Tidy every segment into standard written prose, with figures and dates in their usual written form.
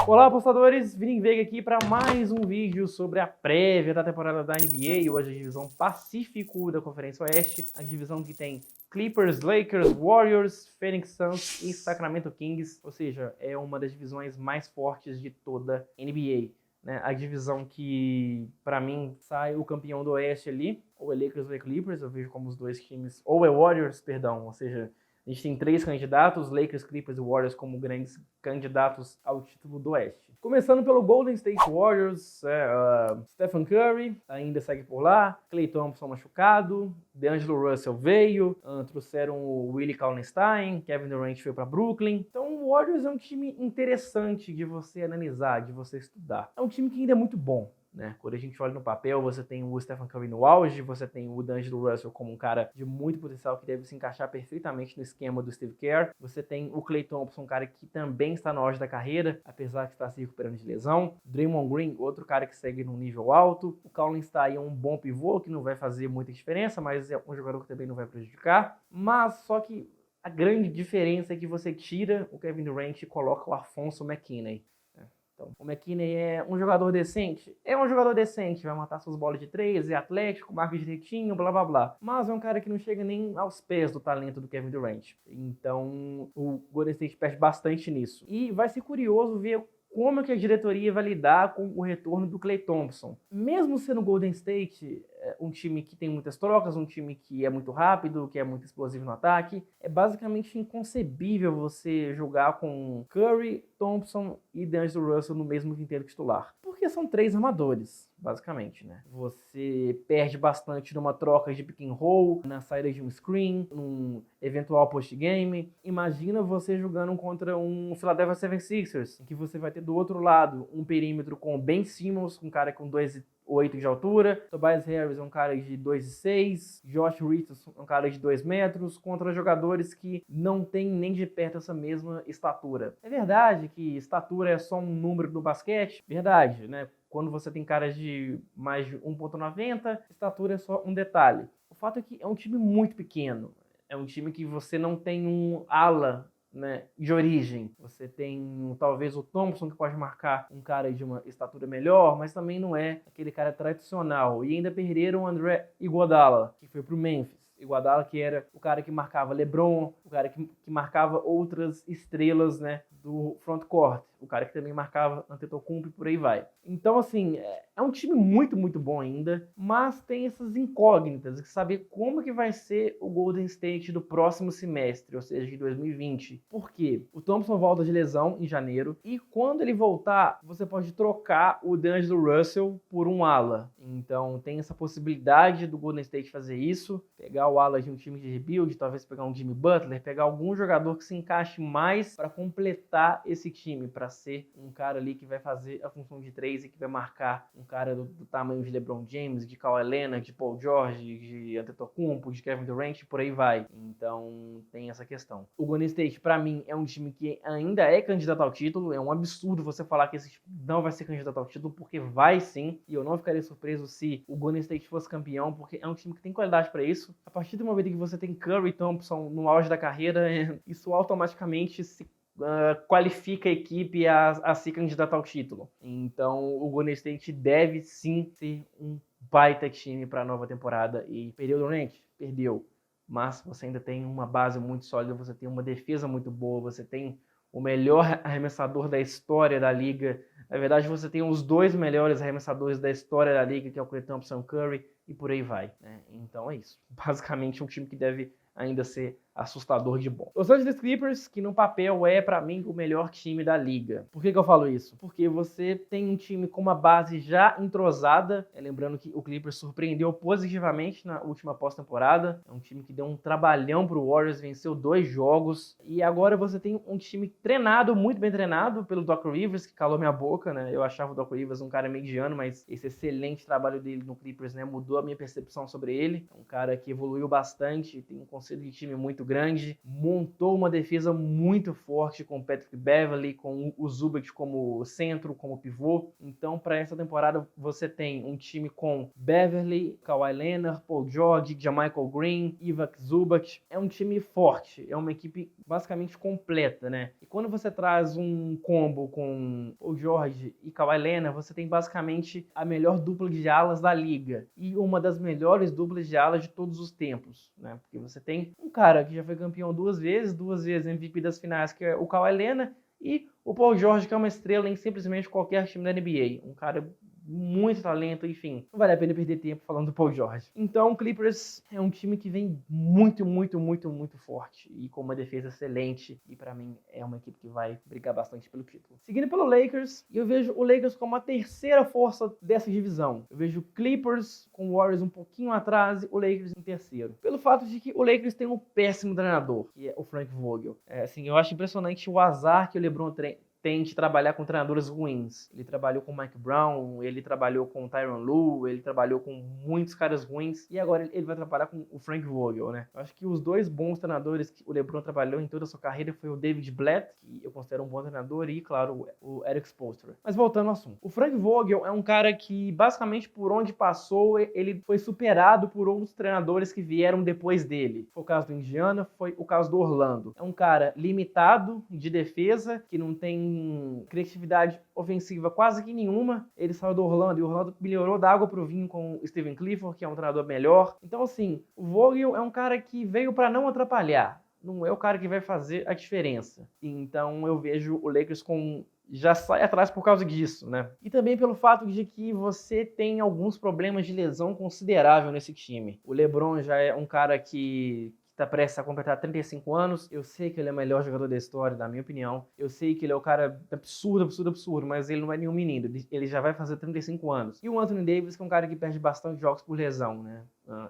Olá, apostadores! Vini Veiga aqui para mais um vídeo sobre a prévia da temporada da NBA. Hoje a divisão Pacífico da Conferência Oeste, a divisão que tem Clippers, Lakers, Warriors, Phoenix Suns e Sacramento Kings, ou seja, é uma das divisões mais fortes de toda a NBA. Né? A divisão que, para mim, sai o campeão do Oeste ali, ou é Lakers ou é Clippers, eu vejo como os dois times, ou é Warriors, perdão, ou seja, a gente tem três candidatos, Lakers, Clippers e Warriors como grandes candidatos ao título do Oeste. Começando pelo Golden State Warriors, Stephen Curry ainda segue por lá, Klay Thompson machucado, D'Angelo Russell veio, trouxeram o Willie Cauley-Stein, Kevin Durant veio para Brooklyn. Então o Warriors é um time interessante de você analisar, de você estudar. É um time que ainda é muito bom. Né? Quando a gente olha no papel, você tem o Stephen Curry no auge, você tem o D'Angelo Russell como um cara de muito potencial que deve se encaixar perfeitamente no esquema do Steve Kerr. Você tem o Klay Thompson, um cara que também está no auge da carreira, apesar de estar se recuperando de lesão. Draymond Green, outro cara que segue num nível alto. O Cauley-Stein é um bom pivô, que não vai fazer muita diferença, mas é um jogador que também não vai prejudicar. Mas só que a grande diferença é que você tira o Kevin Durant e coloca o Alfonso McKinnie. Então, o McKinnie é um jogador decente? É um jogador decente, vai matar suas bolas de três, é atlético, marca direitinho, blá blá blá. Mas é um cara que não chega nem aos pés do talento do Kevin Durant. Então, o Golden State perde bastante nisso. E vai ser curioso ver como é que a diretoria vai lidar com o retorno do Klay Thompson. Mesmo sendo o Golden State um time que tem muitas trocas, um time que é muito rápido, que é muito explosivo no ataque, é basicamente inconcebível você jogar com Curry, Thompson e D'Angelo Russell no mesmo quinteto titular. Porque são três armadores, basicamente, né? Você perde bastante numa troca de pick and roll, na saída de um screen, num eventual post-game. Imagina você jogando contra um Philadelphia 76ers, em que você vai ter do outro lado um perímetro com Ben Simmons, um cara com 2,8 de altura, Tobias Harris é um cara de 2,6, Josh Richardson é um cara de 2 metros, contra jogadores que não tem nem de perto essa mesma estatura. É verdade que estatura é só um número do basquete? Verdade, né? Quando você tem caras de mais de 1,90, estatura é só um detalhe. O fato é que é um time muito pequeno, é um time que você não tem um ala, né, de origem. Você tem talvez o Thompson, que pode marcar um cara de uma estatura melhor, mas também não é aquele cara tradicional. E ainda perderam o André Iguodala, que foi pro Memphis. Iguodala que era o cara que marcava LeBron, o cara que marcava outras estrelas, né, do frontcourt, o cara que também marcava Antetokounmpo e por aí vai. Então, assim, é um time muito, muito bom ainda, mas tem essas incógnitas de saber como que vai ser o Golden State do próximo semestre, ou seja, de 2020. Por quê? O Thompson volta de lesão em janeiro, e quando ele voltar, você pode trocar o D'Angelo Russell por um ala. Então, tem essa possibilidade do Golden State fazer isso, pegar o ala de um time de rebuild, talvez pegar um Jimmy Butler, pegar algum jogador que se encaixe mais para completar esse time, para ser um cara ali que vai fazer a função de 3 e que vai marcar um cara do tamanho de LeBron James, de Kawhi Leonard, de Paul George, de Antetokounmpo, de Kevin Durant, por aí vai. Então tem essa questão. O Golden State, para mim, é um time que ainda é candidato ao título. É um absurdo você falar que esse time não vai ser candidato ao título, porque vai sim. E eu não ficaria surpreso se o Golden State fosse campeão, porque é um time que tem qualidade para isso. A partir do momento que você tem Curry e Thompson no auge da carreira, isso automaticamente se qualifica a equipe a se candidatar ao título. Então o Golden State deve sim ser um baita time para a nova temporada. E perdeu o Durant? Perdeu. Mas você ainda tem uma base muito sólida, você tem uma defesa muito boa, você tem o melhor arremessador da história da liga. Na verdade, você tem os dois melhores arremessadores da história da liga, que é o Klay Thompson e o Curry, e por aí vai. Né? Então é isso. Basicamente um time que deve ainda ser assustador de bom. Los Angeles Clippers, que no papel é, para mim, o melhor time da liga. Por que eu falo isso? Porque você tem um time com uma base já entrosada. Lembrando que o Clippers surpreendeu positivamente na última pós-temporada. É um time que deu um trabalhão pro Warriors, venceu 2 jogos. E agora você tem um time treinado, muito bem treinado, pelo Doc Rivers, que calou minha boca, né? Eu achava o Doc Rivers um cara mediano, mas esse excelente trabalho dele no Clippers, né, mudou a minha percepção sobre ele. É um cara que evoluiu bastante, tem um conceito de time muito grande, montou uma defesa muito forte com o Patrick Beverley, com o Zubac como centro, como pivô. Então, para essa temporada, você tem um time com Beverley, Kawhi Leonard, Paul George, JaMychal Green, Ivica Zubac. É um time forte, é uma equipe basicamente completa, né? E quando você traz um combo com o George e Kawhi Leonard, você tem basicamente a melhor dupla de alas da liga e uma das melhores duplas de alas de todos os tempos, né? Porque você tem um cara que já foi campeão duas vezes MVP das finais, que é o Kawhi Leonard, e o Paul George, que é uma estrela em simplesmente qualquer time da NBA. Um cara muito talento, enfim. Não vale a pena perder tempo falando do Paul George. Então, o Clippers é um time que vem muito forte e com uma defesa excelente. E pra mim é uma equipe que vai brigar bastante pelo título. Seguindo pelo Lakers, eu vejo o Lakers como a terceira força dessa divisão. Eu vejo o Clippers com o Warriors um pouquinho atrás e o Lakers em terceiro. Pelo fato de que o Lakers tem um péssimo treinador, que é o Frank Vogel. Assim, eu acho impressionante o azar que o LeBron tem de trabalhar com treinadores ruins. Ele trabalhou com o Mike Brown, ele trabalhou com o Tyronn Lue, ele trabalhou com muitos caras ruins, e agora ele vai trabalhar com o Frank Vogel, né? Eu acho que os dois bons treinadores que o LeBron trabalhou em toda a sua carreira foi o David Blatt, que eu considero um bom treinador, e, claro, o Eric Spoelstra. Mas voltando ao assunto. O Frank Vogel é um cara que, basicamente, por onde passou, ele foi superado por outros treinadores que vieram depois dele. Foi o caso do Indiana, foi o caso do Orlando. É um cara limitado de defesa, que não tem criatividade ofensiva quase que nenhuma. Ele saiu do Orlando e o Orlando melhorou da água pro vinho com o Stephen Clifford, que é um treinador melhor. Então, assim, o Vogel é um cara que veio para não atrapalhar. Não é o cara que vai fazer a diferença. Então, eu vejo o Lakers com já sai atrás por causa disso, né? E também pelo fato de que você tem alguns problemas de lesão considerável nesse time. O LeBron já é um cara que está prestes a completar 35 anos. Eu sei que ele é o melhor jogador da história, na minha opinião. Eu sei que ele é o cara absurdo, mas ele não é nenhum menino. Ele já vai fazer 35 anos. E o Anthony Davis, que é um cara que perde bastante jogos por lesão, né?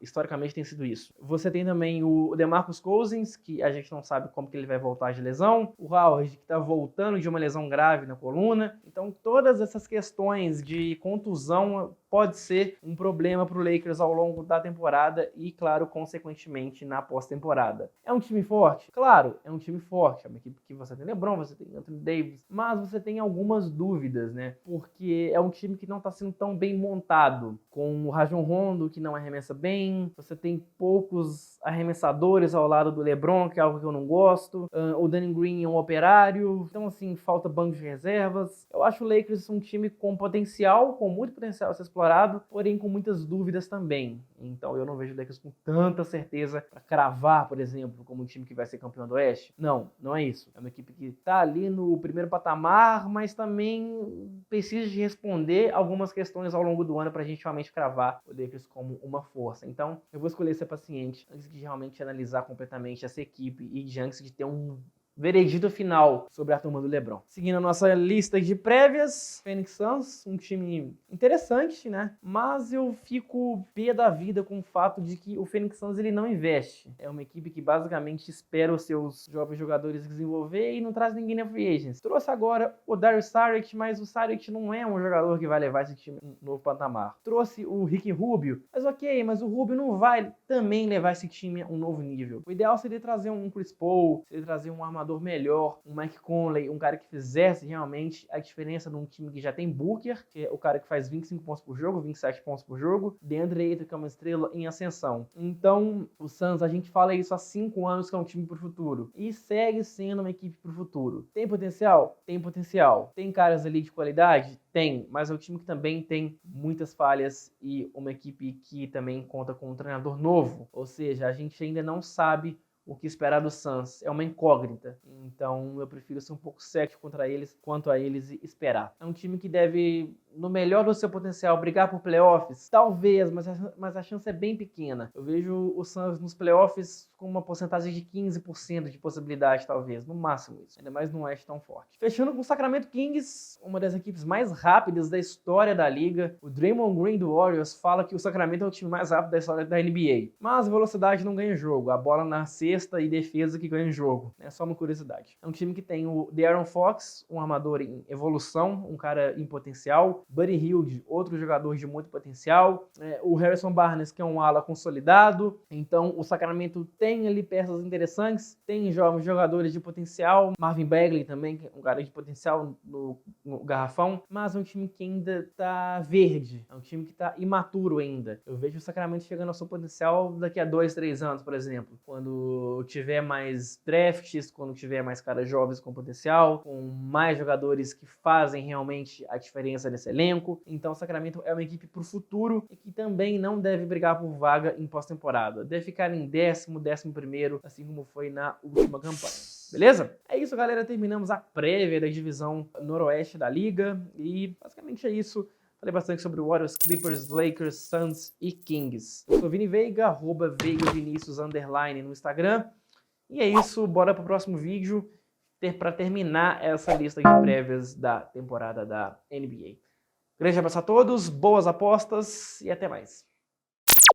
Historicamente tem sido isso. Você tem também o DeMarcus Cousins, que a gente não sabe como que ele vai voltar de lesão. O Howard, que está voltando de uma lesão grave na coluna. Então, todas essas questões de contusão pode ser um problema para o Lakers ao longo da temporada e, claro, consequentemente, na pós-temporada. É um time forte? Claro, é um time forte. É uma equipe que você tem LeBron, você tem Anthony Davis, mas você tem algumas dúvidas, né? Porque é um time que não está sendo tão bem montado. Com o Rajon Rondo, que não arremessa bem, você tem poucos arremessadores ao lado do LeBron, que é algo que eu não gosto. O Danny Green é um operário, então, assim, falta banco de reservas. Eu acho o Lakers um time com potencial, com muito potencial a ser explorado, porém com muitas dúvidas também. Então eu não vejo o Lakers com tanta certeza para cravar, por exemplo, como um time que vai ser campeão do Oeste. Não, não é isso. É uma equipe que está ali no primeiro patamar, mas também precisa de responder algumas questões ao longo do ano para a gente realmente cravar o Lakers como uma força. Então eu vou escolher ser paciente antes de realmente analisar completamente essa equipe e antes de ter um veredito final sobre a turma do LeBron. Seguindo a nossa lista de prévias, Phoenix Suns, um time interessante, né? Mas eu fico pé da vida com o fato de que o Phoenix Suns ele não investe. É uma equipe que basicamente espera os seus jovens jogadores desenvolver e não traz ninguém na free agents. Trouxe agora o Dario Saric, mas o Saric não é um jogador que vai levar esse time a um novo patamar. Trouxe o Ricky Rubio, mas o Rubio não vai também levar esse time a um novo nível. O ideal seria trazer um Chris Paul, seria trazer um armador melhor, um Mike Conley, um cara que fizesse realmente a diferença num time que já tem Booker, que é o cara que faz 25 pontos por jogo, 27 pontos por jogo, DeAndre Ayton, que é uma estrela em ascensão. Então, o Suns, a gente fala isso há 5 anos que é um time pro futuro, e segue sendo uma equipe pro futuro. Tem potencial? Tem potencial. Tem caras ali de qualidade? Tem, mas é um time que também tem muitas falhas e uma equipe que também conta com um treinador novo, ou seja, a gente ainda não sabe o que esperar do Suns. É uma incógnita. Então eu prefiro ser um pouco cético quanto a eles e esperar. É um time que deve, no melhor do seu potencial, brigar por playoffs? Talvez, mas a chance é bem pequena. Eu vejo o Suns nos playoffs com uma porcentagem de 15% de possibilidade, talvez. No máximo isso. Ainda mais no Oeste tão forte. Fechando com o Sacramento Kings, uma das equipes mais rápidas da história da liga. O Draymond Green do Warriors fala que o Sacramento é o time mais rápido da história da NBA. Mas velocidade não ganha jogo. A bola na cesta e defesa que ganha jogo. É só uma curiosidade. É um time que tem o De'Aaron Fox, um armador em evolução, um cara em potencial. potencial. Buddy Hield, outro jogador de muito potencial. O Harrison Barnes, que é um ala consolidado. Então o Sacramento tem ali peças interessantes, tem jovens jogadores de potencial. Marvin Bagley também, que é um cara de potencial no garrafão. Mas é um time que ainda tá verde. É um time que tá imaturo ainda. Eu vejo o Sacramento chegando ao seu potencial daqui a 2, 3 anos, por exemplo. Quando tiver mais drafts, quando tiver mais caras jovens com potencial, com mais jogadores que fazem realmente a diferença nesse elenco. Então o Sacramento é uma equipe pro futuro e que também não deve brigar por vaga em pós-temporada. Deve ficar em 10º, 11º, assim como foi na última campanha. Beleza? É isso, galera. Terminamos a prévia da divisão noroeste da liga e basicamente é isso. Falei bastante sobre Warriors, Clippers, Lakers, Suns e Kings. Eu sou Vini Veiga, @VeigaVinicius_ no Instagram. E é isso, bora pro próximo vídeo para terminar essa lista de prévias da temporada da NBA. Grande abraço a todos, boas apostas e até mais.